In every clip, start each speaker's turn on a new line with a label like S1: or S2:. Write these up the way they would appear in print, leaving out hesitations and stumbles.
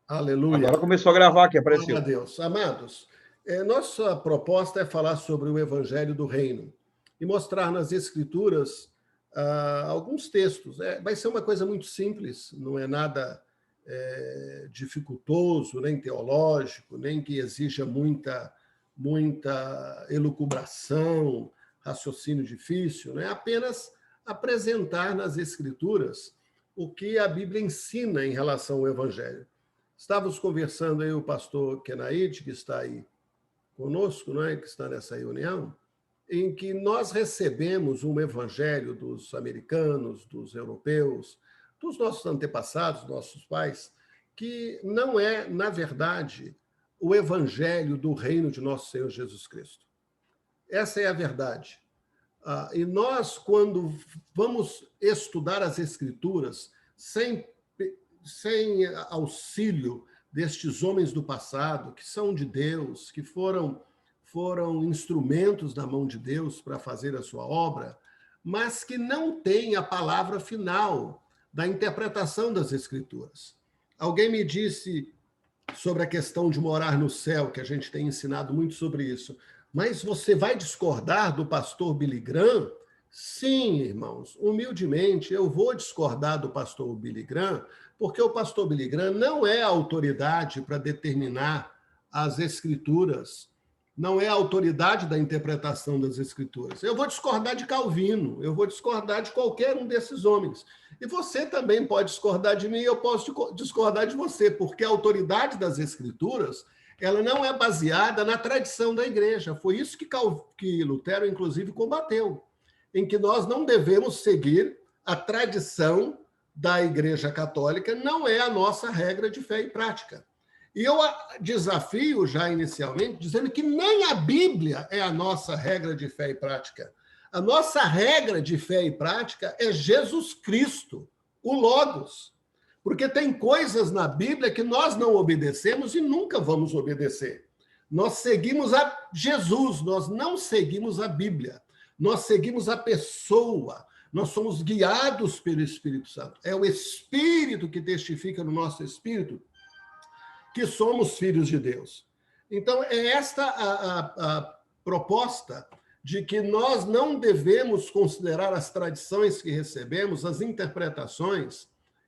S1: Aleluia.
S2: Agora começou a gravar aqui,
S1: Glória a
S2: apareceu.
S1: Deus. Amados, nossa proposta é falar sobre o Evangelho do Reino e mostrar nas Escrituras alguns textos. Vai ser uma coisa muito simples, não é nada dificultoso, nem teológico, nem que exija muita elucubração, raciocínio difícil, né? Apenas apresentar nas Escrituras o que a Bíblia ensina em relação ao Evangelho. Estávamos conversando aí, o pastor Kenaíde, que está aí conosco, não é? Que está nessa reunião, em que nós recebemos um evangelho dos americanos, dos europeus, dos nossos antepassados, nossos pais, que não é, na verdade, o evangelho do reino de nosso Senhor Jesus Cristo. Essa é a verdade. E nós, quando vamos estudar as Escrituras sem auxílio destes homens do passado, que são de Deus, que foram instrumentos na mão de Deus para fazer a sua obra, mas que não têm a palavra final da interpretação das Escrituras. Alguém me disse sobre a questão de morar no céu, que a gente tem ensinado muito sobre isso, mas você vai discordar do pastor Billy Graham? Sim, irmãos, humildemente eu vou discordar do pastor Billy Graham, porque o pastor Billy Graham não é autoridade para determinar as Escrituras, não é a autoridade da interpretação das Escrituras. Eu vou discordar de Calvino, eu vou discordar de qualquer um desses homens. E você também pode discordar de mim, eu posso discordar de você, porque a autoridade das Escrituras ela não é baseada na tradição da igreja. Foi isso que Lutero, inclusive, combateu, em que nós não devemos seguir a tradição da Igreja Católica, não é a nossa regra de fé e prática. E eu desafio já inicialmente, dizendo que nem a Bíblia é a nossa regra de fé e prática. A nossa regra de fé e prática é Jesus Cristo, o Logos. Porque tem coisas na Bíblia que nós não obedecemos e nunca vamos obedecer. Nós seguimos a Jesus, nós não seguimos a Bíblia. Nós seguimos a pessoa, nós somos guiados pelo Espírito Santo. É o Espírito que testifica no nosso espírito que somos filhos de Deus. Então, é esta a proposta de que nós não devemos considerar as tradições que recebemos, as interpretações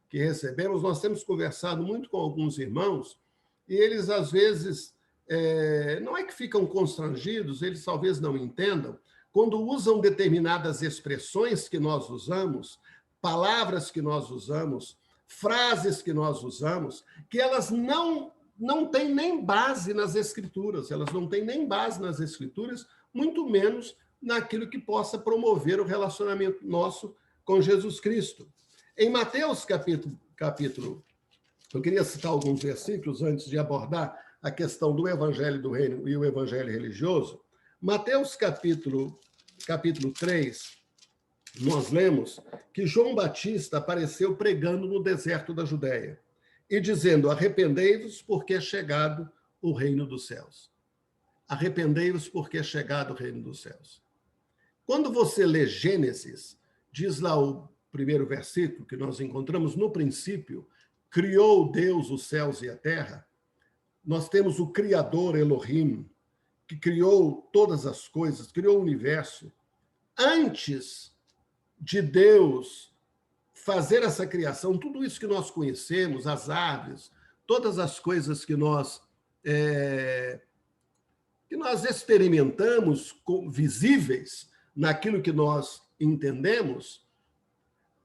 S1: que recebemos. Nós temos conversado muito com alguns irmãos e eles, às vezes, não é que ficam constrangidos, eles talvez não entendam, quando usam determinadas expressões que nós usamos, palavras que nós usamos, frases que nós usamos, que elas não têm nem base nas Escrituras, elas não têm nem base nas Escrituras, muito menos naquilo que possa promover o relacionamento nosso com Jesus Cristo. Em Mateus capítulo, eu queria citar alguns versículos antes de abordar a questão do Evangelho do Reino e o Evangelho religioso. Mateus capítulo 3, nós lemos que João Batista apareceu pregando no deserto da Judéia e dizendo: arrependei-vos porque é chegado o reino dos céus. Arrependei-vos porque é chegado o reino dos céus. Quando você lê Gênesis, diz lá o primeiro versículo que nós encontramos: no princípio, criou Deus os céus e a terra. Nós temos o Criador Elohim, que criou todas as coisas, criou o universo. Antes de Deus fazer essa criação, tudo isso que nós conhecemos, as árvores, todas as coisas que nós experimentamos visíveis naquilo que nós entendemos,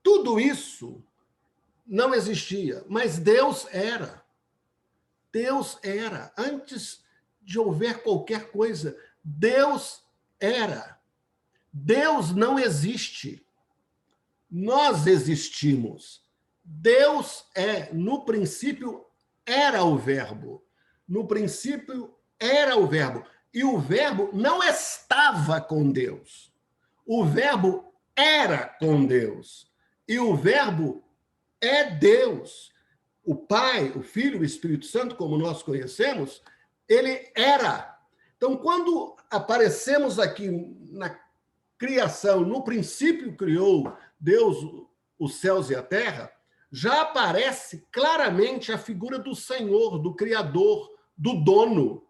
S1: tudo isso não existia, mas Deus era. Deus era. Antes de houver qualquer coisa, Deus era. Deus não existe. Nós existimos. Deus é. No princípio era o Verbo. No princípio era o Verbo. E o Verbo não estava com Deus. O Verbo era com Deus. E o Verbo é Deus. O Pai, o Filho e o Espírito Santo, como nós conhecemos, ele era. Então, quando aparecemos aqui na criação, no princípio criou Deus os céus e a terra, já aparece claramente a figura do Senhor, do Criador, do dono.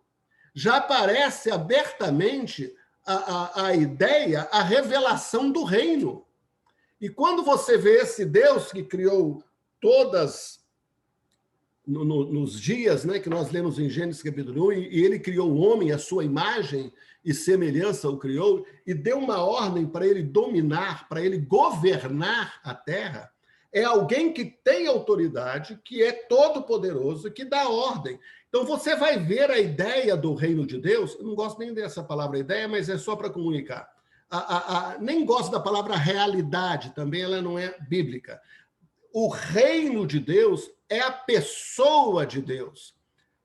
S1: Já aparece abertamente a ideia, a revelação do reino. E quando você vê esse Deus que criou todas nos dias, né, que nós lemos em Gênesis capítulo 1, e ele criou o homem, a sua imagem e semelhança o criou, e deu uma ordem para ele dominar, para ele governar a terra, é alguém que tem autoridade, que é todo-poderoso, que dá ordem. Então você vai ver a ideia do reino de Deus, eu não gosto nem dessa palavra ideia, mas é só para comunicar. Nem gosto da palavra realidade, também ela não é bíblica. O reino de Deus é a pessoa de Deus.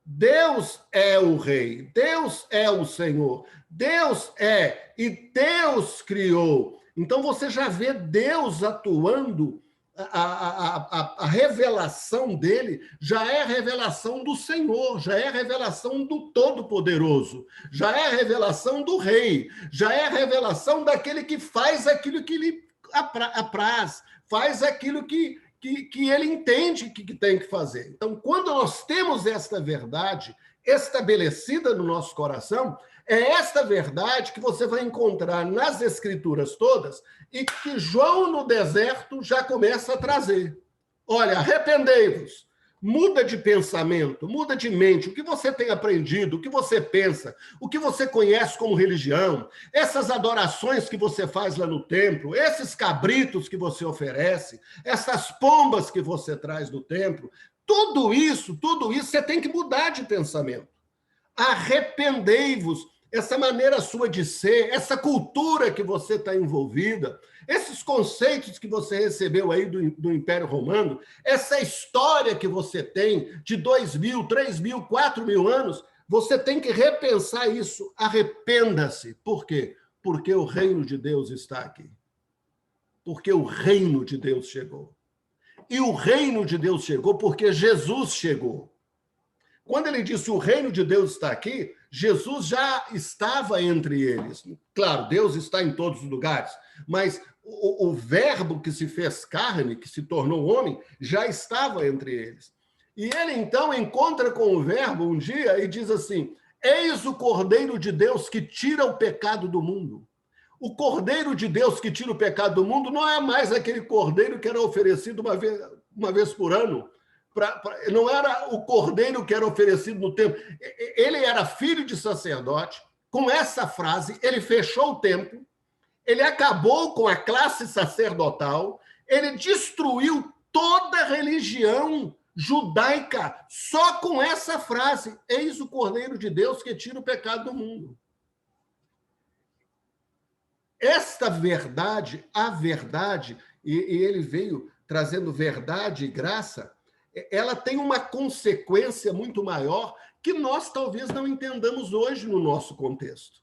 S1: Deus é o rei, Deus é o Senhor, Deus é, e Deus criou. Então você já vê Deus atuando, a revelação dele já é a revelação do Senhor, já é a revelação do Todo-Poderoso, já é a revelação do Rei, já é a revelação daquele que faz aquilo que lhe apraz, faz aquilo que ele entende que tem que fazer. Então, quando nós temos esta verdade estabelecida no nosso coração, é esta verdade que você vai encontrar nas Escrituras todas e que João, no deserto, já começa a trazer. Olha, arrependei-vos, muda de pensamento, muda de mente, o que você tem aprendido, o que você pensa, o que você conhece como religião, essas adorações que você faz lá no templo, esses cabritos que você oferece, essas pombas que você traz do templo, tudo isso você tem que mudar de pensamento. Arrependei-vos, essa maneira sua de ser, essa cultura que você está envolvida, esses conceitos que você recebeu aí do Império Romano, essa história que você tem de 2.000, 3.000, 4.000 anos, você tem que repensar isso. Arrependa-se. Por quê? Porque o reino de Deus está aqui. Porque o reino de Deus chegou. E o reino de Deus chegou porque Jesus chegou. Quando ele disse o reino de Deus está aqui, Jesus já estava entre eles. Claro, Deus está em todos os lugares, mas o verbo que se fez carne, que se tornou homem, já estava entre eles. E ele, então, encontra com o verbo um dia e diz assim, eis o Cordeiro de Deus que tira o pecado do mundo. O Cordeiro de Deus que tira o pecado do mundo não é mais aquele cordeiro que era oferecido uma vez por ano. Não era o cordeiro que era oferecido no templo. Ele era filho de sacerdote. Com essa frase, ele fechou o templo, ele acabou com a classe sacerdotal, ele destruiu toda a religião judaica só com essa frase, eis o Cordeiro de Deus que tira o pecado do mundo. Esta verdade, a verdade, e ele veio trazendo verdade e graça, ela tem uma consequência muito maior que nós talvez não entendamos hoje no nosso contexto.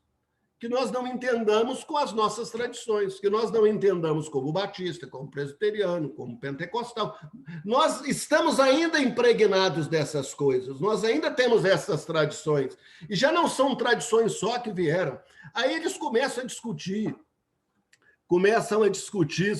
S1: Que nós não entendamos com as nossas tradições, que nós não entendamos como batista, como presbiteriano, como pentecostal. Nós estamos ainda impregnados dessas coisas, nós ainda temos essas tradições. E já não são tradições só que vieram. Aí eles começam a discutir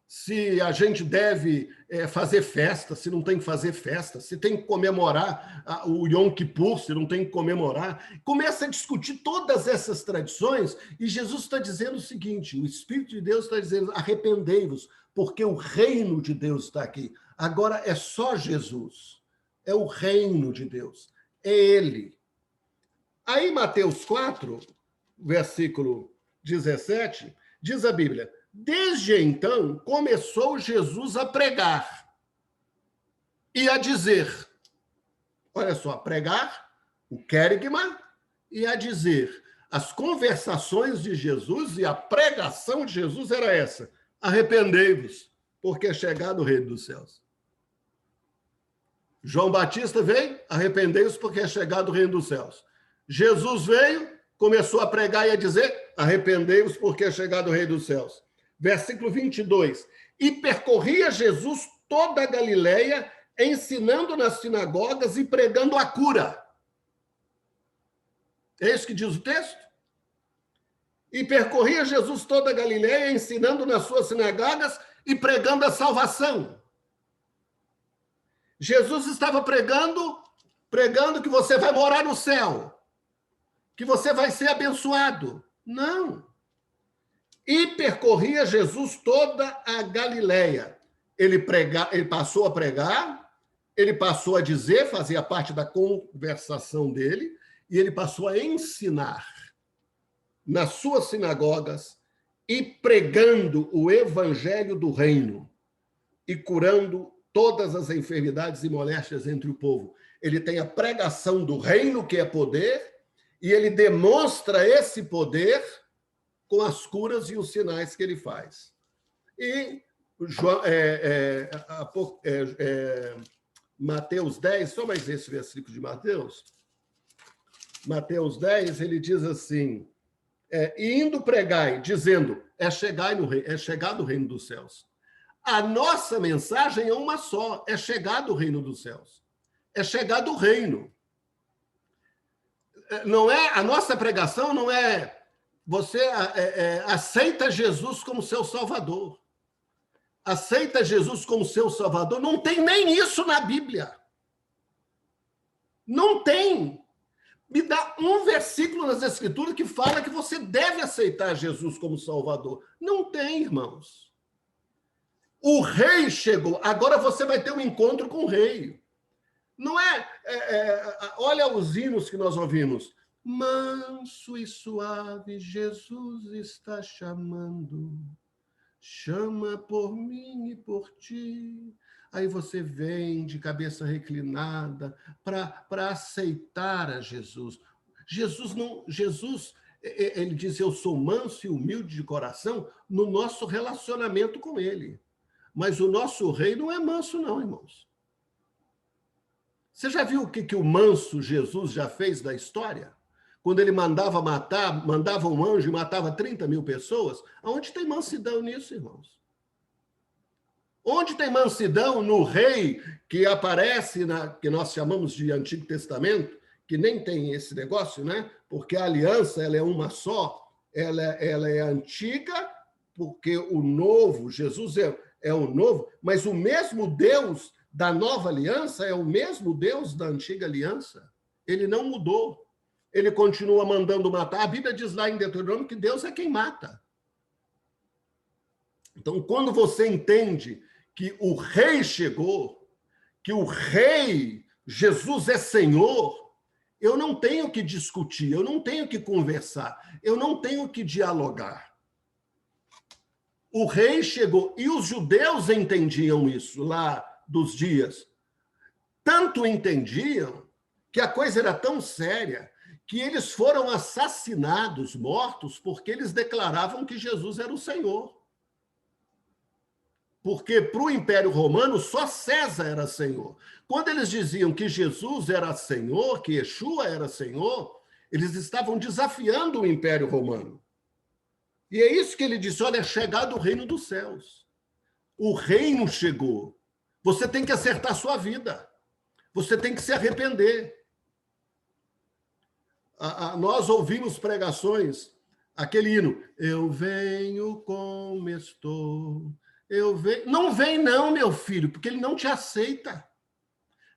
S1: se a gente deve fazer festa, se não tem que fazer festa, se tem que comemorar o Yom Kippur, se não tem que comemorar. Começa a discutir todas essas tradições e Jesus está dizendo o seguinte, o Espírito de Deus está dizendo, arrependei-vos, porque o reino de Deus está aqui. Agora é só Jesus, é o reino de Deus, é Ele. Aí Mateus 4, versículo 17, diz a Bíblia, desde então, começou Jesus a pregar e a dizer, olha só, a pregar, o querigma, e a dizer, as conversações de Jesus e a pregação de Jesus era essa, arrependei-vos, porque é chegado o reino dos céus. João Batista veio, arrependei-vos, porque é chegado o reino dos céus. Jesus veio, começou a pregar e a dizer, arrependei-vos, porque é chegado o reino dos céus. Versículo 22. E percorria Jesus toda a Galileia, ensinando nas sinagogas e pregando a cura. É isso que diz o texto? E percorria Jesus toda a Galileia, ensinando nas suas sinagogas e pregando a salvação. Jesus estava pregando que você vai morar no céu, que você vai ser abençoado. Não. E percorria Jesus toda a Galileia. Ele passou a pregar, ele passou a dizer, fazia parte da conversação dele, e ele passou a ensinar nas suas sinagogas e pregando o evangelho do reino e curando todas as enfermidades e moléstias entre o povo. Ele tem a pregação do reino, que é poder, e ele demonstra esse poder com as curas e os sinais que ele faz. E Mateus 10, só mais esse versículo de Mateus. Mateus 10, ele diz assim, e indo pregai, dizendo, é chegado o reino dos céus. A nossa mensagem é uma só, é chegado o reino dos céus. É chegado o reino. Não é, a nossa pregação não é você aceita Jesus como seu Salvador. Aceita Jesus como seu Salvador. Não tem nem isso na Bíblia. Não tem. Me dá um versículo nas Escrituras que fala que você deve aceitar Jesus como Salvador. Não tem, irmãos. O rei chegou. Agora você vai ter um encontro com o rei. Não olha os hinos que nós ouvimos. Manso e suave, Jesus está chamando. Chama por mim e por ti. Aí você vem de cabeça reclinada para aceitar a Jesus. Jesus, ele diz, eu sou manso e humilde de coração no nosso relacionamento com ele. Mas o nosso rei não é manso não, irmãos. Você já viu o que o manso Jesus já fez na história? Quando ele mandava um anjo e matava 30 mil pessoas? Aonde tem mansidão nisso, irmãos? Onde tem mansidão no rei que aparece, que nós chamamos de Antigo Testamento, que nem tem esse negócio, né? Porque a aliança ela é uma só, ela é antiga, porque o novo, Jesus é o novo, mas o mesmo Deus da nova aliança é o mesmo Deus da antiga aliança. Ele não mudou. Ele continua mandando matar. A Bíblia diz lá em Deuteronômio que Deus é quem mata. Então, quando você entende que o rei chegou, que o rei, Jesus é Senhor, eu não tenho que discutir, eu não tenho que conversar, eu não tenho que dialogar. O rei chegou, e os judeus entendiam isso lá dos dias. Tanto entendiam que a coisa era tão séria que eles foram assassinados, mortos, porque eles declaravam que Jesus era o Senhor. Porque para o Império Romano só César era Senhor. Quando eles diziam que Jesus era Senhor, que Yeshua era Senhor, eles estavam desafiando o Império Romano. E é isso que ele disse, olha, é chegado o reino dos céus. O reino chegou. Você tem que acertar sua vida. Você tem que se arrepender. Nós ouvimos pregações, aquele hino, eu venho como estou, eu venho... Não vem não, meu filho, porque ele não te aceita.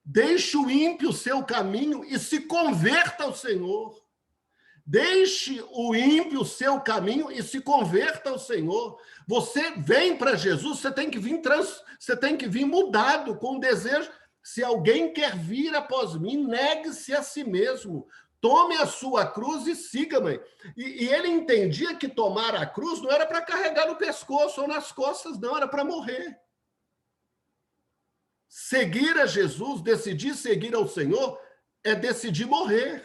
S1: Deixe o ímpio o seu caminho e se converta ao Senhor. Deixe o ímpio o seu caminho e se converta ao Senhor. Você vem para Jesus, você tem que vir mudado, com desejo. Se alguém quer vir após mim, negue-se a si mesmo. Tome a sua cruz e siga-me. E ele entendia que tomar a cruz não era para carregar no pescoço ou nas costas, não, era para morrer. Seguir a Jesus, decidir seguir ao Senhor, é decidir morrer.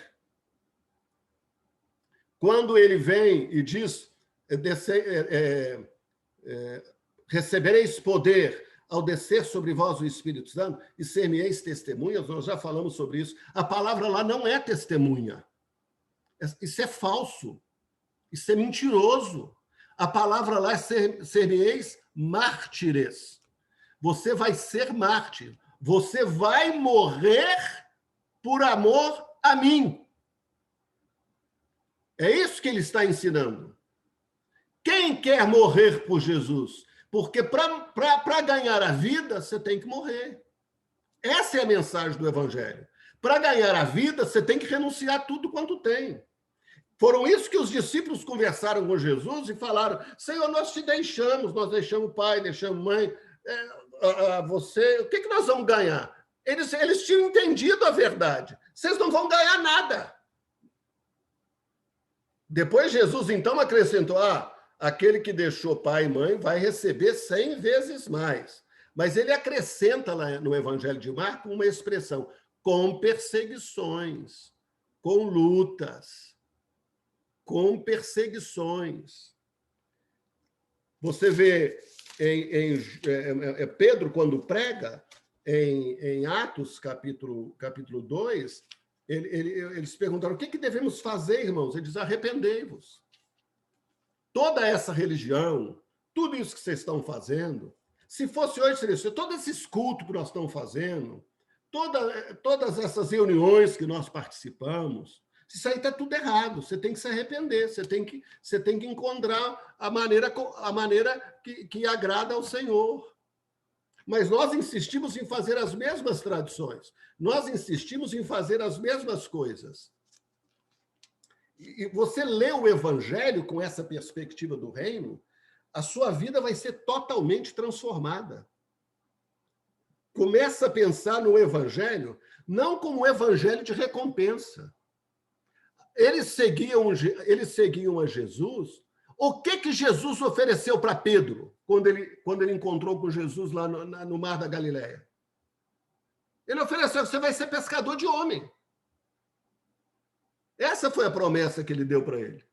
S1: Quando ele vem e diz, recebereis poder ao descer sobre vós o Espírito Santo e ser-me-eis testemunhas, nós já falamos sobre isso. A palavra lá não é testemunha. Isso é falso. Isso é mentiroso. A palavra lá é ser-me-eis mártires. Você vai ser mártir. Você vai morrer por amor a mim. É isso que ele está ensinando. Quem quer morrer por Jesus? Porque para ganhar a vida, você tem que morrer. Essa é a mensagem do Evangelho. Para ganhar a vida, você tem que renunciar a tudo quanto tem. Foram isso que os discípulos conversaram com Jesus e falaram: Senhor, nós deixamos pai, deixamos mãe, você, o que nós vamos ganhar? Eles tinham entendido a verdade. Vocês não vão ganhar nada. Depois Jesus, então, acrescentou: aquele que deixou pai e mãe vai receber 100 vezes mais. Mas ele acrescenta lá no Evangelho de Marcos uma expressão: com perseguições, com lutas, com perseguições. Você vê Pedro, quando prega, em Atos, capítulo 2, eles perguntaram: o que devemos fazer, irmãos? Ele diz: arrependei-vos. Toda essa religião, tudo isso que vocês estão fazendo, se fosse hoje, seria todos esses cultos que nós estamos fazendo, todas essas reuniões que nós participamos, isso aí está tudo errado. Você tem que se arrepender, você tem que encontrar a maneira que agrada ao Senhor. Mas nós insistimos em fazer as mesmas tradições, nós insistimos em fazer as mesmas coisas. E você lê o Evangelho com essa perspectiva do reino, a sua vida vai ser totalmente transformada. Começa a pensar no Evangelho não como um evangelho de recompensa. Eles seguiam a Jesus. O que Jesus ofereceu para Pedro quando ele encontrou com Jesus lá no Mar da Galileia? Ele ofereceu: você vai ser pescador de homem. Essa foi a promessa que ele deu para ele.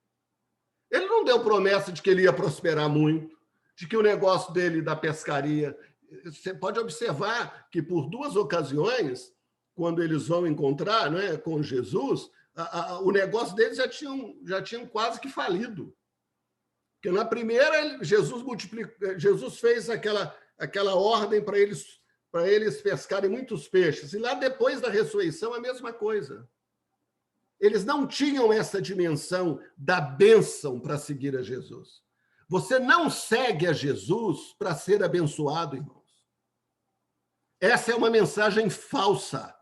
S1: Ele não deu promessa de que ele ia prosperar muito, de que o negócio dele da pescaria... Você pode observar que por 2 ocasiões, quando eles vão encontrar, né, com Jesus, o negócio deles já tinham quase que falido. Porque na primeira, Jesus fez aquela ordem para eles pescarem muitos peixes. E lá depois da ressurreição, a mesma coisa. Eles não tinham essa dimensão da bênção para seguir a Jesus. Você não segue a Jesus para ser abençoado, irmãos. Essa é uma mensagem falsa.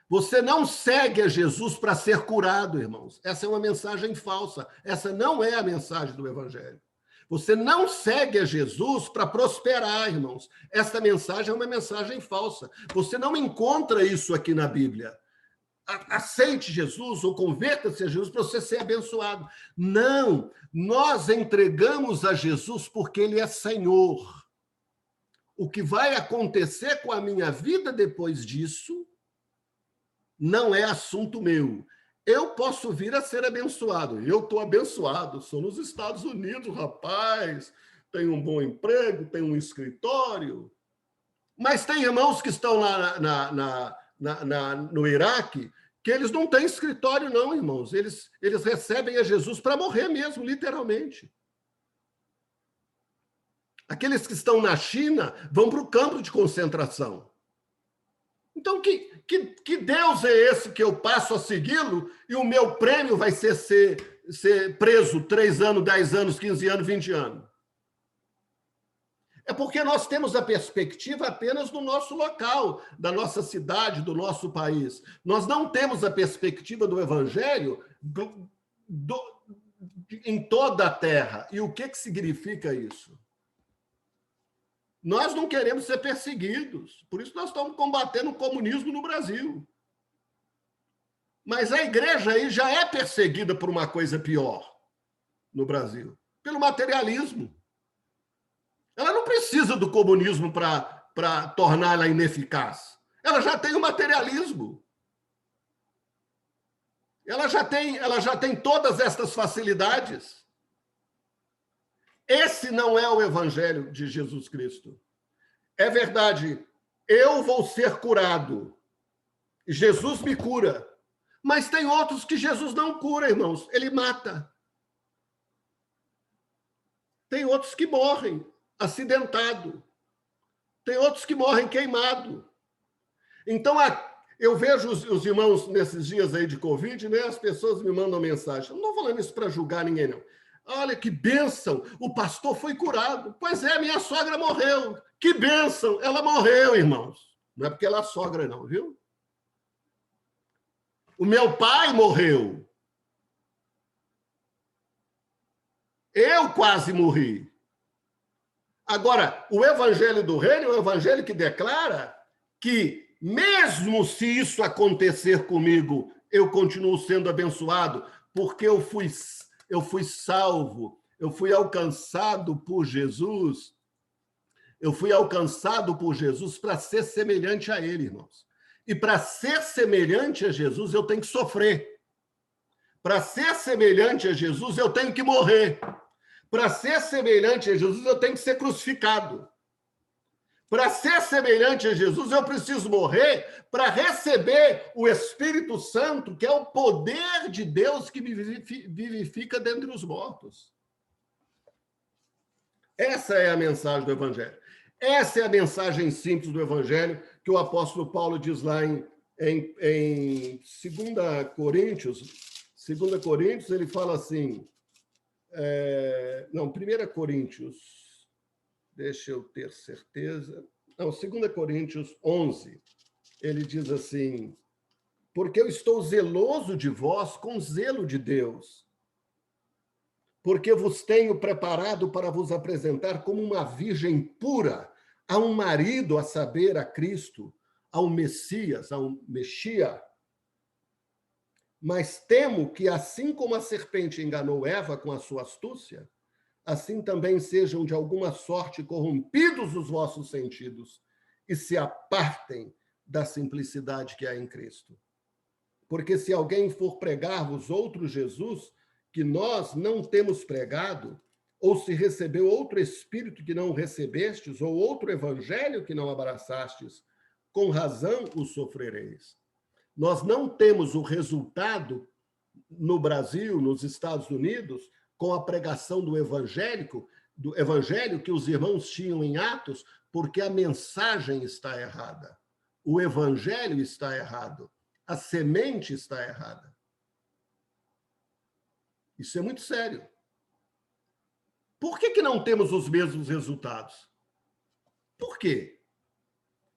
S1: Você não segue a Jesus para ser curado, irmãos. Essa é uma mensagem falsa. Essa não é a mensagem do Evangelho. Você não segue a Jesus para prosperar, irmãos. Essa mensagem é uma mensagem falsa. Você não encontra isso aqui na Bíblia. Aceite Jesus ou converta-se a Jesus para você ser abençoado. Não, nós entregamos a Jesus porque Ele é Senhor. O que vai acontecer com a minha vida depois disso não é assunto meu. Eu posso vir a ser abençoado. Eu estou abençoado, sou nos Estados Unidos, rapaz, tenho um bom emprego, tenho um escritório. Mas tem irmãos que estão lá no Iraque, que eles não têm escritório, não, irmãos. Eles recebem a Jesus para morrer mesmo, literalmente. Aqueles que estão na China vão para o campo de concentração. Então, que Deus é esse que eu passo a segui-lo e o meu prêmio vai ser preso 3 anos, 10 anos, 15 anos, 20 anos? É porque nós temos a perspectiva apenas do nosso local, da nossa cidade, do nosso país. Nós não temos a perspectiva do Evangelho em toda a terra. E o que significa isso? Nós não queremos ser perseguidos, por isso nós estamos combatendo o comunismo no Brasil. Mas a igreja aí já é perseguida por uma coisa pior no Brasil, pelo materialismo. Ela não precisa do comunismo para torná-la ineficaz. Ela já tem o materialismo. Ela já tem todas estas facilidades. Esse não é o Evangelho de Jesus Cristo. É verdade, eu vou ser curado. Jesus me cura. Mas tem outros que Jesus não cura, irmãos. Ele mata. Tem outros que morrem acidentado. Tem outros que morrem queimado. Então, eu vejo os irmãos nesses dias aí de Covid, né? As pessoas me mandam mensagem. Eu não estou falando isso para julgar ninguém, não. Olha que bênção, o pastor foi curado. Pois é, minha sogra morreu. Que bênção, ela morreu, irmãos. Não é porque ela é sogra, não, viu? O meu pai morreu. Eu quase morri. Agora, o evangelho do reino é o evangelho que declara que, mesmo se isso acontecer comigo, eu continuo sendo abençoado, porque eu fui salvo, eu fui alcançado por Jesus. Eu fui alcançado por Jesus para ser semelhante a ele, irmãos. E para ser semelhante a Jesus, eu tenho que sofrer. Para ser semelhante a Jesus, eu tenho que morrer. Para ser semelhante a Jesus, eu tenho que ser crucificado. Para ser semelhante a Jesus, eu preciso morrer para receber o Espírito Santo, que é o poder de Deus que me vivifica dentre os mortos. Essa é a mensagem do Evangelho. Essa é a mensagem simples do Evangelho que o apóstolo Paulo diz lá em 2 Coríntios, ele fala assim, 1 Coríntios, deixa eu ter certeza, 2 Coríntios 11, ele diz assim, porque eu estou zeloso de vós com zelo de Deus, porque vos tenho preparado para vos apresentar como uma virgem pura a um marido, a saber, a Cristo, ao Messias, ao Mexia. Mas temo que, assim como a serpente enganou Eva com a sua astúcia, assim também sejam de alguma sorte corrompidos os vossos sentidos e se apartem da simplicidade que há em Cristo. Porque se alguém for pregar-vos outro Jesus, que nós não temos pregado, ou se recebeu outro espírito que não recebestes, ou outro evangelho que não abraçastes, com razão o sofrereis. Nós não temos o resultado no Brasil, nos Estados Unidos, com a pregação do evangelho que os irmãos tinham em Atos, porque a mensagem está errada. O evangelho está errado. A semente está errada. Isso é muito sério. Por que não temos os mesmos resultados? Por quê?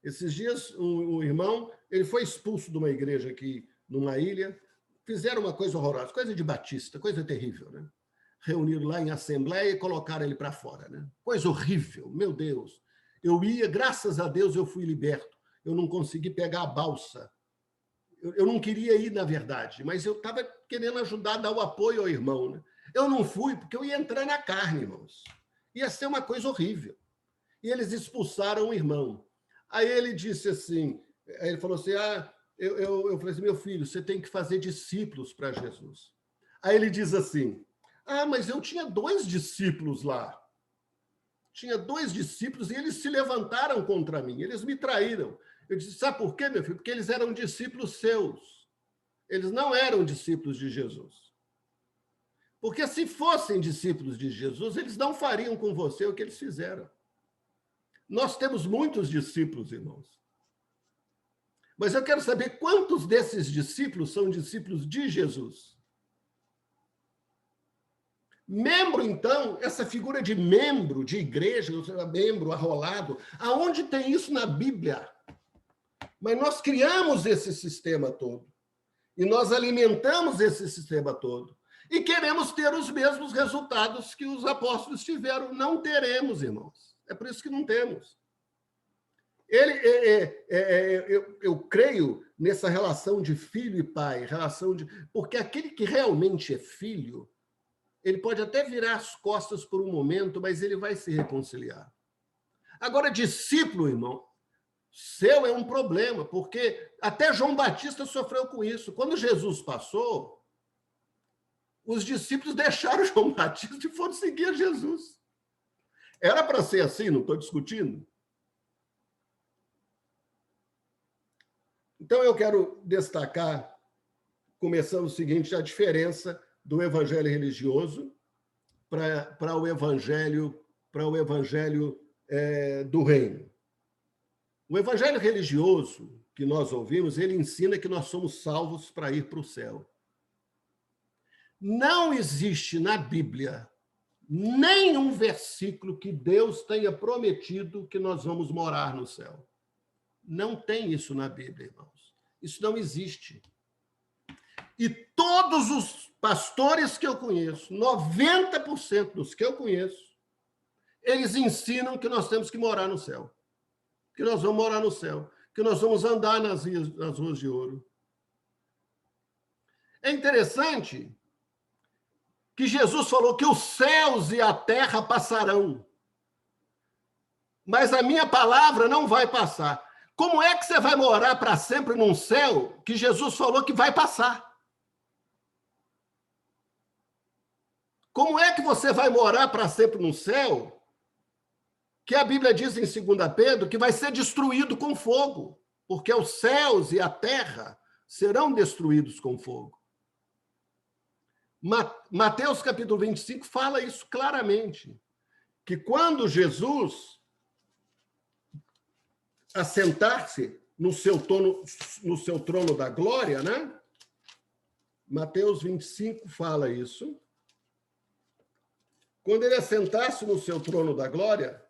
S1: Esses dias, um irmão, ele foi expulso de uma igreja aqui, numa ilha, fizeram uma coisa horrorosa, coisa de batista, coisa terrível, né? Reuniram lá em assembleia e colocaram ele para fora, né? Coisa horrível, meu Deus. Eu ia, graças a Deus, eu fui liberto. Eu não consegui pegar a balsa. Eu não queria ir, na verdade, mas eu estava querendo ajudar, dar o apoio ao irmão, né? Eu não fui porque eu ia entrar na carne, irmãos. Ia ser uma coisa horrível. E eles expulsaram o irmão. Aí ele disse assim, aí ele falou assim, eu falei assim, meu filho, você tem que fazer discípulos para Jesus. Aí ele diz assim, mas eu tinha 2 discípulos lá. Tinha 2 discípulos e eles se levantaram contra mim, eles me traíram. Eu disse, sabe por quê, meu filho? Porque eles eram discípulos seus. Eles não eram discípulos de Jesus. Porque se fossem discípulos de Jesus, eles não fariam com você o que eles fizeram. Nós temos muitos discípulos, irmãos. Mas eu quero saber quantos desses discípulos são discípulos de Jesus. Membro, então, essa figura de membro de igreja, membro arrolado, aonde tem isso na Bíblia? Mas nós criamos esse sistema todo. E nós alimentamos esse sistema todo. E queremos ter os mesmos resultados que os apóstolos tiveram. Não teremos, irmãos. É por isso que não temos. Eu creio nessa relação de filho e pai, porque aquele que realmente é filho, ele pode até virar as costas por um momento, mas ele vai se reconciliar. Agora, discípulo, irmão, seu é um problema, porque até João Batista sofreu com isso. Quando Jesus passou, os discípulos deixaram João Batista e foram seguir Jesus. Era para ser assim, não estou discutindo. Então, eu quero destacar, começando o seguinte, a diferença do evangelho religioso para o evangelho do reino. O evangelho religioso que nós ouvimos, ele ensina que nós somos salvos para ir para o céu. Não existe na Bíblia nenhum versículo que Deus tenha prometido que nós vamos morar no céu. Não tem isso na Bíblia, irmãos. Isso não existe. E todos os pastores que eu conheço, 90% dos que eu conheço, eles ensinam que nós temos que morar no céu. Que nós vamos morar no céu. Que nós vamos andar nas ruas de ouro. É interessante que Jesus falou que os céus e a terra passarão, mas a minha palavra não vai passar. Como é que você vai morar para sempre num céu que Jesus falou que vai passar? Como é que você vai morar para sempre num céu que a Bíblia diz em 2 Pedro que vai ser destruído com fogo, porque os céus e a terra serão destruídos com fogo? Mateus capítulo 25 fala isso claramente, que quando Jesus assentar-se no seu trono da glória, né? Mateus 25 fala isso. Quando ele assentar-se no seu trono da glória,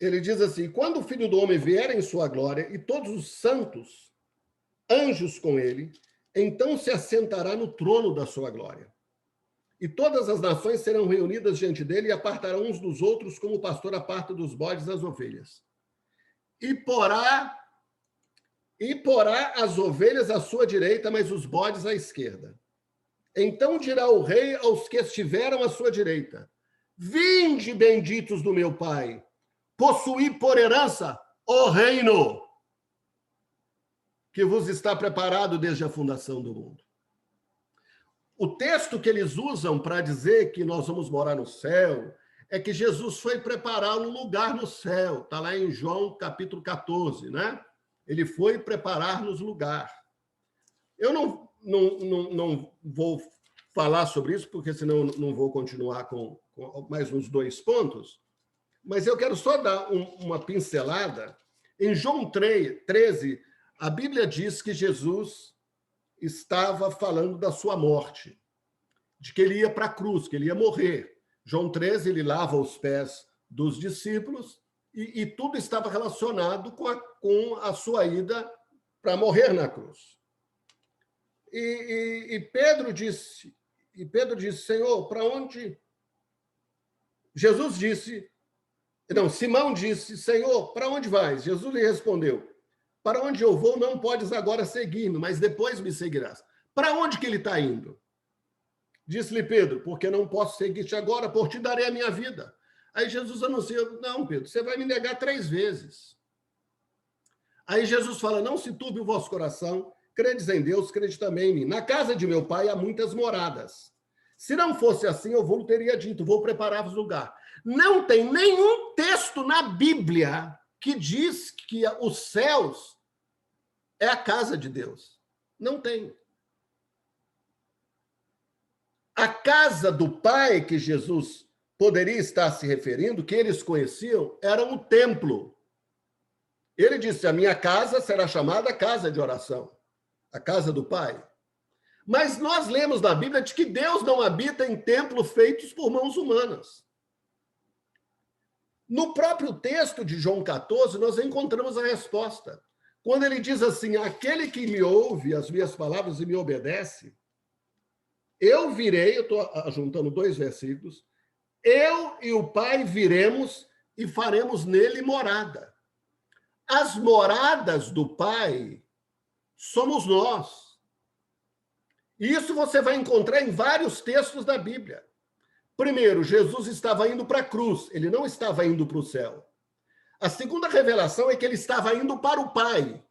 S1: ele diz assim: quando o Filho do Homem vier em sua glória e todos os santos, anjos com ele, então se assentará no trono da sua glória. E todas as nações serão reunidas diante dele e apartarão uns dos outros, como o pastor aparta dos bodes as ovelhas. E porá as ovelhas à sua direita, mas os bodes à esquerda. Então dirá o rei aos que estiveram à sua direita: vinde, benditos do meu Pai, possuí por herança o reino que vos está preparado desde a fundação do mundo. O texto que eles usam para dizer que nós vamos morar no céu é que Jesus foi preparar um lugar no céu. Está lá em João capítulo 14, né? Ele foi preparar-nos lugar. Eu não vou falar sobre isso, porque senão não vou continuar com mais uns 2 pontos, mas eu quero só dar uma pincelada. Em João 13, a Bíblia diz que Jesus estava falando da sua morte, de que ele ia para a cruz, que ele ia morrer. João 13, ele lava os pés dos discípulos e tudo estava relacionado com a sua ida para morrer na cruz. E Pedro disse, Senhor, para onde? Simão disse, Senhor, para onde vais? Jesus lhe respondeu: para onde eu vou, não podes agora seguir-me, mas depois me seguirás. Para onde que ele está indo? Disse-lhe Pedro: porque não posso seguir-te agora, por ti darei a minha vida. Aí Jesus anuncia: não, Pedro, você vai me negar 3 vezes. Aí Jesus fala: não se turbe o vosso coração, credes em Deus, crede também em mim. Na casa de meu pai há muitas moradas. Se não fosse assim, eu vou teria dito: vou preparar-vos lugar. Não tem nenhum texto na Bíblia que diz que os céus é a casa de Deus. Não tem. A casa do Pai que Jesus poderia estar se referindo, que eles conheciam, era um templo. Ele disse: a minha casa será chamada casa de oração, a casa do Pai. Mas nós lemos na Bíblia de que Deus não habita em templos feitos por mãos humanas. No próprio texto de João 14, nós encontramos a resposta. Quando ele diz assim: aquele que me ouve as minhas palavras e me obedece, eu virei, eu estou juntando 2 versículos, eu e o Pai viremos e faremos nele morada. As moradas do Pai somos nós. E isso você vai encontrar em vários textos da Bíblia. Primeiro, Jesus estava indo para a cruz, ele não estava indo para o céu. A segunda revelação é que ele estava indo para o Pai.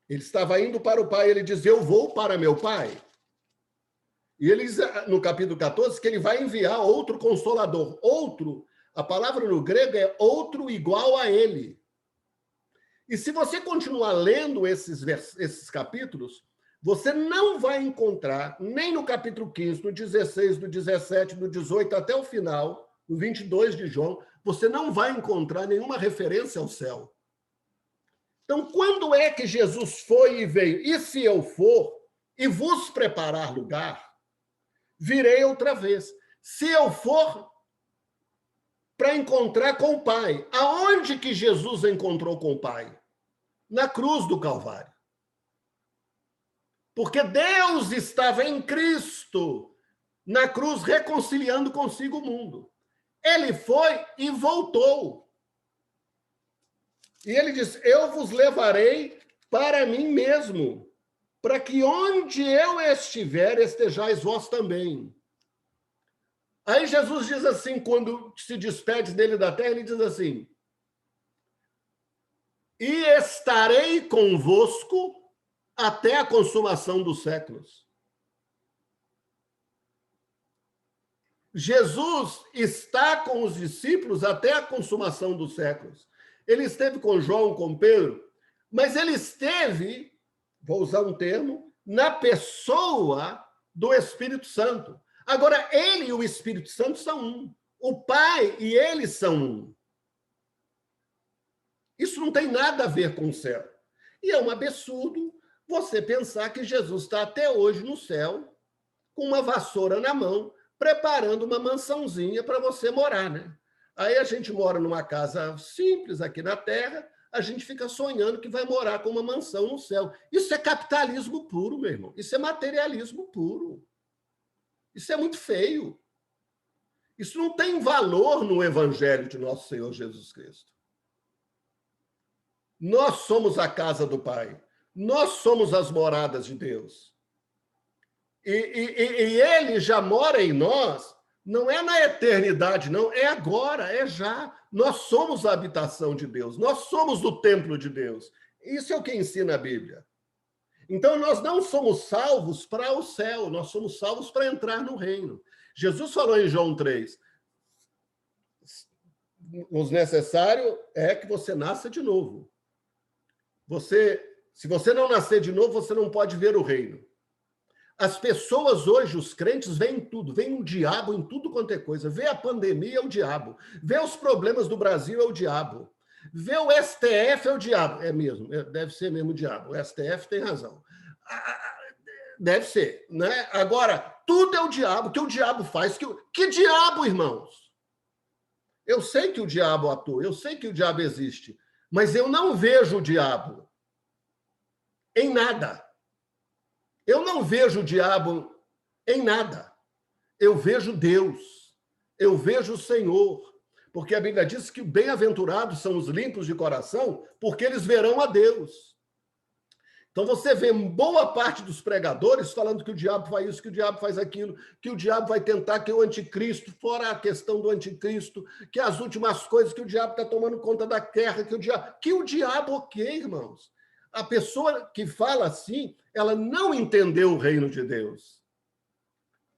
S1: Ele estava indo para o Pai, ele diz: eu vou para meu Pai. E ele diz no capítulo 14 que ele vai enviar outro consolador. Outro, a palavra no grego é outro igual a ele. E se você continuar lendo esses capítulos, você não vai encontrar, nem no capítulo 15, no 16, no 17, no 18, até o final, no 22 de João, você não vai encontrar nenhuma referência ao céu. Então, quando é que Jesus foi e veio? E se eu for, e vos preparar lugar, virei outra vez. Se eu for para encontrar com o Pai, aonde que Jesus encontrou com o Pai? Na cruz do Calvário. Porque Deus estava em Cristo, na cruz, reconciliando consigo o mundo. Ele foi e voltou. E ele diz: eu vos levarei para mim mesmo, para que onde eu estiver, estejais vós também. Aí Jesus diz assim, quando se despede dele da terra, ele diz assim: e estarei convosco até a consumação dos séculos. Jesus está com os discípulos até a consumação dos séculos. Ele esteve com João, com Pedro, mas ele esteve, vou usar um termo, na pessoa do Espírito Santo. Agora, ele e o Espírito Santo são um. O Pai e ele são um. Isso não tem nada a ver com o céu. E é um absurdo você pensar que Jesus está até hoje no céu, com uma vassoura na mão, preparando uma mansãozinha para você morar, né? Aí a gente mora numa casa simples aqui na Terra, a gente fica sonhando que vai morar com uma mansão no céu. Isso é capitalismo puro, meu irmão. Isso é materialismo puro. Isso é muito feio. Isso não tem valor no Evangelho de nosso Senhor Jesus Cristo. Nós somos a casa do Pai. Nós somos as moradas de Deus. E ele já mora em nós, não é na eternidade, não, é agora, é já. Nós somos a habitação de Deus, nós somos o templo de Deus. Isso é o que ensina a Bíblia. Então, nós não somos salvos para o céu, nós somos salvos para entrar no reino. Jesus falou em João 3, o necessário é que você nasça de novo. Se você não nascer de novo, você não pode ver o reino. As pessoas hoje, os crentes, veem tudo, veem o diabo em tudo quanto é coisa. Vê a pandemia, é o diabo. Vê os problemas do Brasil, é o diabo. Vê o STF, é o diabo. É mesmo, deve ser mesmo o diabo. O STF tem razão. Deve ser, né? Agora, tudo é o diabo. O que o diabo faz? Que diabo, irmãos? Eu sei que o diabo atua, eu sei que o diabo existe, mas eu não vejo o diabo em nada. Eu não vejo o diabo em nada. Eu vejo Deus. Eu vejo o Senhor. Porque a Bíblia diz que bem-aventurados são os limpos de coração, porque eles verão a Deus. Então você vê boa parte dos pregadores falando que o diabo faz isso, que o diabo faz aquilo, que o diabo vai tentar que o anticristo, fora a questão do anticristo, que as últimas coisas, que o diabo está tomando conta da terra, que o diabo, ok, irmãos. A pessoa que fala assim, ela não entendeu o reino de Deus.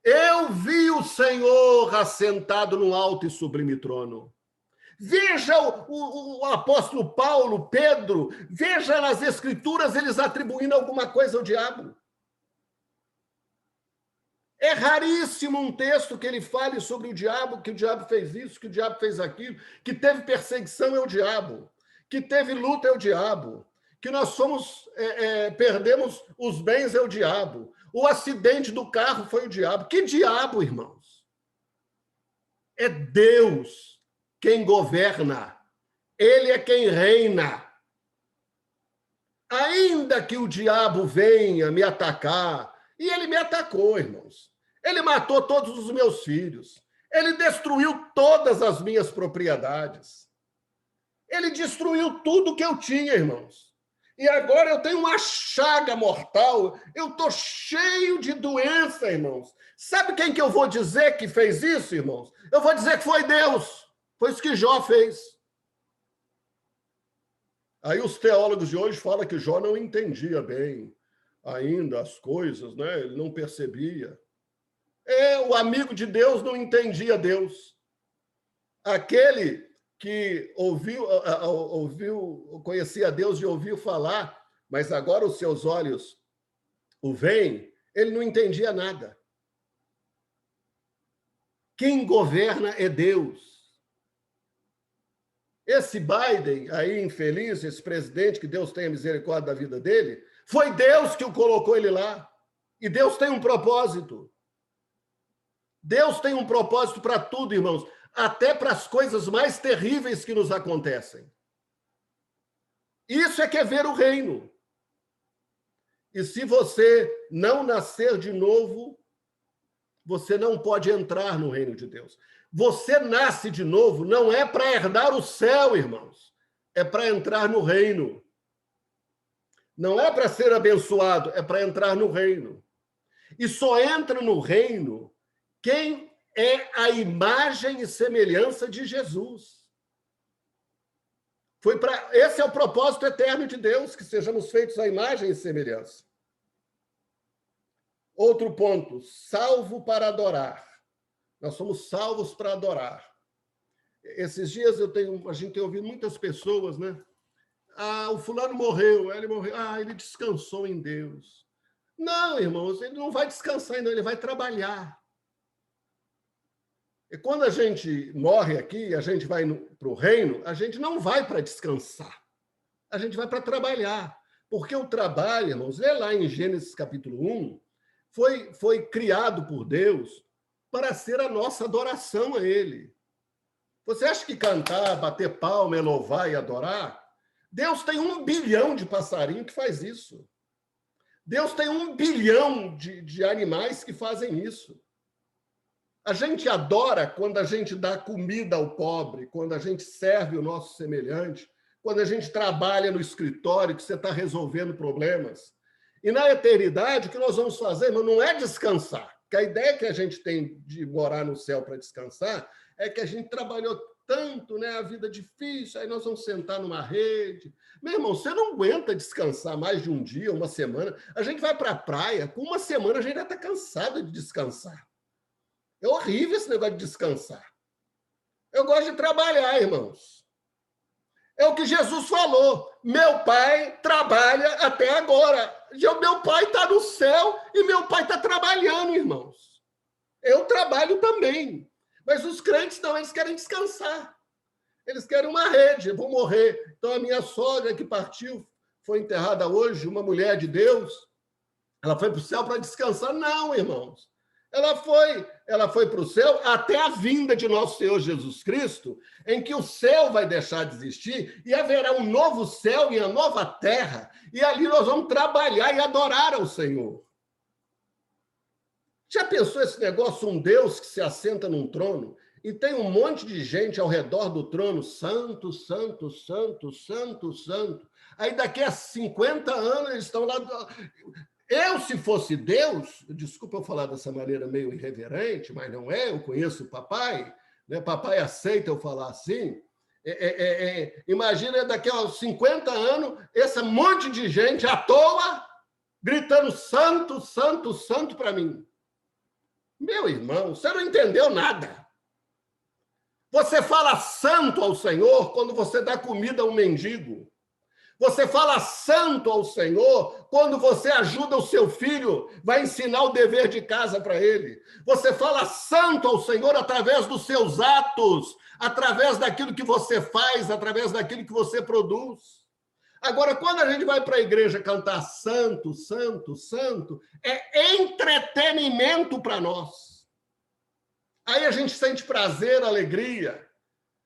S1: Eu vi o Senhor assentado no alto e sublime trono. Veja o apóstolo Paulo, Pedro, veja nas escrituras eles atribuindo alguma coisa ao diabo. É raríssimo um texto que ele fale sobre o diabo, que o diabo fez isso, que o diabo fez aquilo, que teve perseguição é o diabo, que teve luta é o diabo, que nós perdemos os bens é o diabo, o acidente do carro foi o diabo. Que diabo, irmãos? É Deus quem governa, ele é quem reina. Ainda que o diabo venha me atacar, e ele me atacou, irmãos, ele matou todos os meus filhos, ele destruiu todas as minhas propriedades, ele destruiu tudo que eu tinha, irmãos. E agora eu tenho uma chaga mortal, eu estou cheio de doença, irmãos. Sabe quem que eu vou dizer que fez isso, irmãos? Eu vou dizer que foi Deus. Foi isso que Jó fez. Aí os teólogos de hoje falam que Jó não entendia bem ainda as coisas, né? Ele não percebia. O amigo de Deus não entendia Deus. Aquele que conhecia Deus e ouviu falar, mas agora os seus olhos o veem, ele não entendia nada. Quem governa é Deus. Esse Biden aí, infeliz, esse presidente, que Deus tenha misericórdia da vida dele, foi Deus que o colocou ele lá. E Deus tem um propósito. Deus tem um propósito para tudo, irmãos, até para as coisas mais terríveis que nos acontecem. Isso é que é ver o reino. E se você não nascer de novo, você não pode entrar no reino de Deus. Você nasce de novo não é para herdar o céu, irmãos. É para entrar no reino. Não é para ser abençoado, é para entrar no reino. E só entra no reino quem é a imagem e semelhança de Jesus. Esse é o propósito eterno de Deus, que sejamos feitos à imagem e semelhança. Outro ponto, salvo para adorar. Nós somos salvos para adorar. Esses dias a gente tem ouvido muitas pessoas, né? O fulano morreu, ele morreu. Ele descansou em Deus. Não, irmãos, ele não vai descansar ainda, ele vai trabalhar. E quando a gente morre aqui, a gente vai para o reino, a gente não vai para descansar. A gente vai para trabalhar. Porque o trabalho, irmãos, lê lá em Gênesis capítulo 1, foi criado por Deus para ser a nossa adoração a Ele. Você acha que cantar, bater palma, é louvar e adorar? Deus tem 1 bilhão de passarinho que faz isso. Deus tem 1 bilhão de animais que fazem isso. A gente adora quando a gente dá comida ao pobre, quando a gente serve o nosso semelhante, quando a gente trabalha no escritório, que você está resolvendo problemas. E na eternidade, o que nós vamos fazer, irmão, não é descansar. Porque a ideia que a gente tem de morar no céu para descansar é que a gente trabalhou tanto, né? A vida difícil, aí nós vamos sentar numa rede. Meu irmão, você não aguenta descansar mais de um dia, uma semana. A gente vai para a praia, com uma semana a gente já está cansado de descansar. É horrível esse negócio de descansar. Eu gosto de trabalhar, irmãos. É o que Jesus falou. Meu pai trabalha até agora. Meu pai está no céu e meu pai está trabalhando, irmãos. Eu trabalho também. Mas os crentes não, eles querem descansar. Eles querem uma rede, vão morrer. Então, a minha sogra que partiu, foi enterrada hoje, uma mulher de Deus, ela foi para o céu para descansar. Não, irmãos. Ela foi para o céu até a vinda de nosso Senhor Jesus Cristo, em que o céu vai deixar de existir e haverá um novo céu e uma nova terra, e ali nós vamos trabalhar e adorar ao Senhor. Já pensou esse negócio, um Deus que se assenta num trono e tem um monte de gente ao redor do trono, santo, santo, santo, santo, santo. Aí daqui a 50 anos eles estão lá... Se fosse Deus, desculpa eu falar dessa maneira meio irreverente, mas não é, eu conheço o papai, né? Papai aceita eu falar assim. Imagina daqui a 50 anos, esse monte de gente à toa, gritando santo, santo, santo para mim. Meu irmão, você não entendeu nada. Você fala santo ao Senhor quando você dá comida a um mendigo. Você fala santo ao Senhor quando você ajuda o seu filho, vai ensinar o dever de casa para ele. Você fala santo ao Senhor através dos seus atos, através daquilo que você faz, através daquilo que você produz. Agora, quando a gente vai para a igreja cantar santo, santo, santo, é entretenimento para nós. Aí a gente sente prazer, alegria.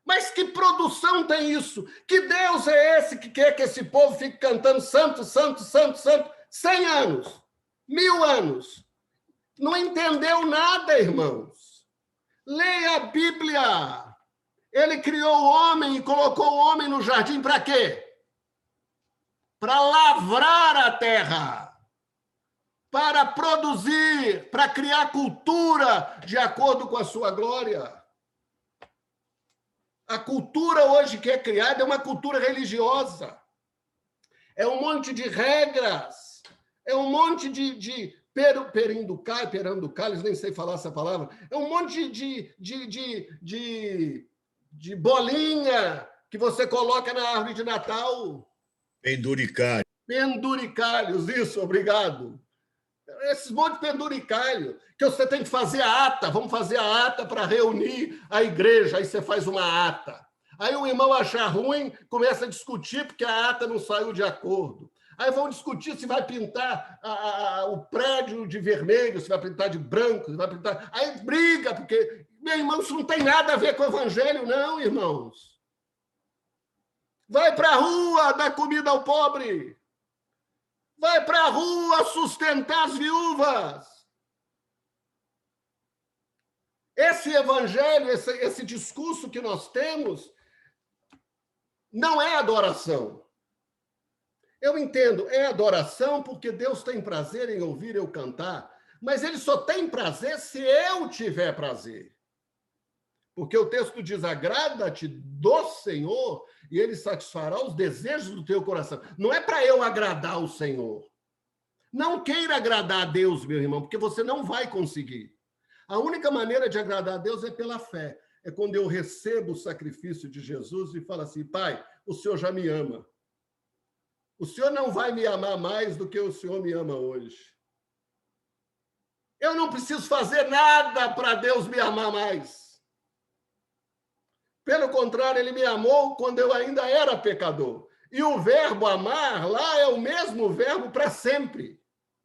S1: Mas que produção tem isso? Que Deus é esse que quer que esse povo fique cantando santo, santo, santo, santo, 100 anos, 1000 anos? Não entendeu nada, irmãos. Leia a Bíblia. Ele criou o homem e colocou o homem no jardim para quê? Para lavrar a terra, para produzir, para criar cultura de acordo com a sua glória. A cultura hoje que é criada é uma cultura religiosa. É um monte de regras, é um monte de peranducales, nem sei falar essa palavra, é um monte de bolinha que você coloca na árvore de Natal.
S3: Penduricalho.
S1: Penduricalhos, isso, obrigado. Esses monte de penduricalho, que você tem que fazer a ata, vamos fazer a ata para reunir a igreja, aí você faz uma ata. Aí o irmão achar ruim, começa a discutir porque a ata não saiu de acordo. Aí vão discutir se vai pintar o prédio de vermelho, se vai pintar de branco, se vai pintar... Aí briga, porque, meu irmão, isso não tem nada a ver com o evangelho, não, irmãos. Vai para a rua dar comida ao pobre. Vai para a rua sustentar as viúvas. Esse evangelho, esse discurso que nós temos, não é adoração. Eu entendo, é adoração porque Deus tem prazer em ouvir eu cantar, mas ele só tem prazer se eu tiver prazer. Porque o texto diz, agrada-te do Senhor e ele satisfará os desejos do teu coração. Não é para eu agradar o Senhor. Não queira agradar a Deus, meu irmão, porque você não vai conseguir. A única maneira de agradar a Deus é pela fé. É quando eu recebo o sacrifício de Jesus e falo assim, Pai, o Senhor já me ama. O Senhor não vai me amar mais do que o Senhor me ama hoje. Eu não preciso fazer nada para Deus me amar mais. Pelo contrário, ele me amou quando eu ainda era pecador. E o verbo amar lá é o mesmo verbo para sempre.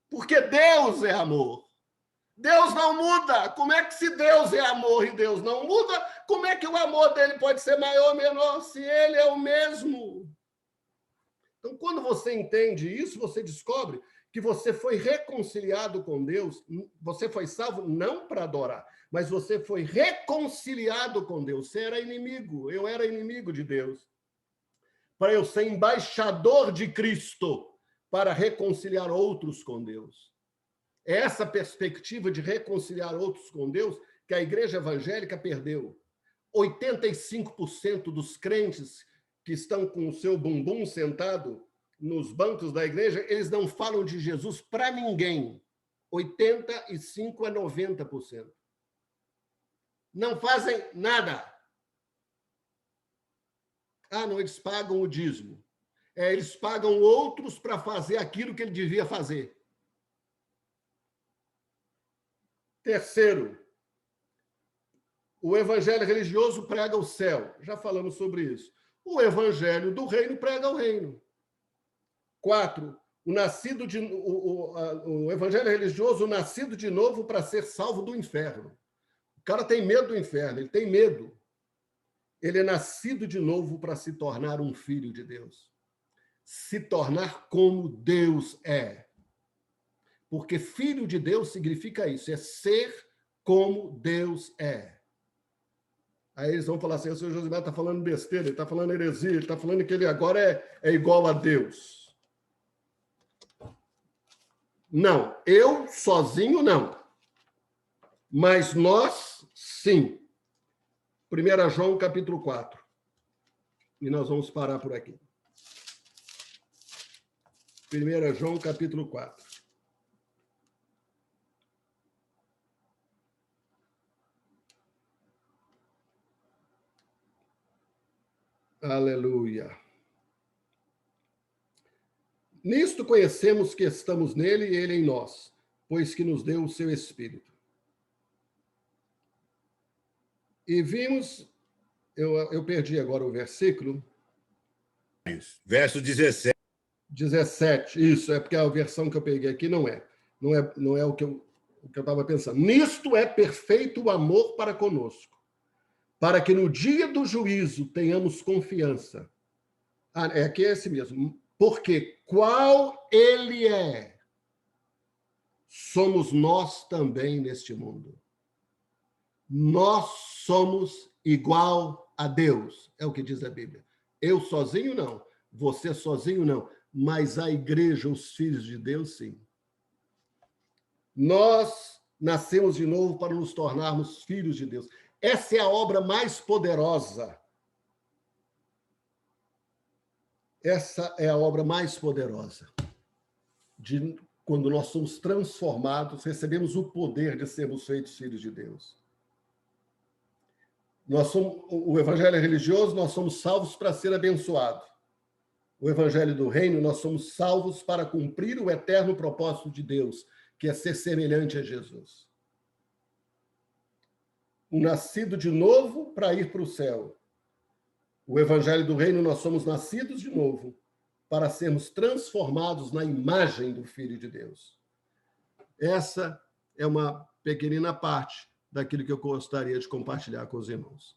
S1: Porque Deus é amor. Deus não muda. Como é que se Deus é amor e Deus não muda, como é que o amor dele pode ser maior ou menor se ele é o mesmo? Então, quando você entende isso, você descobre que você foi reconciliado com Deus, você foi salvo não para adorar, mas você foi reconciliado com Deus. Você era inimigo, eu era inimigo de Deus. Para eu ser embaixador de Cristo, para reconciliar outros com Deus. É essa perspectiva de reconciliar outros com Deus que a igreja evangélica perdeu. 85% dos crentes que estão com o seu bumbum sentado nos bancos da igreja, eles não falam de Jesus para ninguém. 85% a 90%. Não fazem nada. Ah, não, eles pagam o dízimo. Eles pagam outros para fazer aquilo que ele devia fazer. Terceiro, o evangelho religioso prega o céu. Já falamos sobre isso. O evangelho do reino prega o reino. 4, o evangelho religioso, nascido de novo para ser salvo do inferno. O cara tem medo do inferno, ele tem medo. Ele é nascido de novo para se tornar um filho de Deus. Se tornar como Deus é. Porque filho de Deus significa isso, é ser como Deus é. Aí eles vão falar assim, o senhor Josimar está falando besteira, ele está falando heresia, ele está falando que ele agora é igual a Deus. Não, eu sozinho não. Mas nós, sim. 1 João, capítulo 4. E nós vamos parar por aqui. 1 João, capítulo 4. Aleluia. Nisto conhecemos que estamos nele e ele em nós, pois que nos deu o seu Espírito. E vimos, eu perdi agora o versículo.
S3: Verso 17.
S1: 17, isso, é porque a versão que eu peguei aqui não é o que eu estava pensando. Nisto é perfeito o amor para conosco, para que no dia do juízo tenhamos confiança. Aqui é esse mesmo. Porque qual ele é, somos nós também neste mundo. Nós somos igual a Deus, é o que diz a Bíblia. Eu sozinho não, você sozinho não, mas a igreja, os filhos de Deus, sim. Nós nascemos de novo para nos tornarmos filhos de Deus. Essa é a obra mais poderosa. Essa é a obra mais poderosa. Quando nós somos transformados, recebemos o poder de sermos feitos filhos de Deus. O evangelho religioso, nós somos salvos para ser abençoados. O evangelho do reino, nós somos salvos para cumprir o eterno propósito de Deus, que é ser semelhante a Jesus. O nascido de novo para ir para o céu. O evangelho do reino, nós somos nascidos de novo para sermos transformados na imagem do Filho de Deus. Essa é uma pequenina parte daquilo que eu gostaria de compartilhar com os irmãos.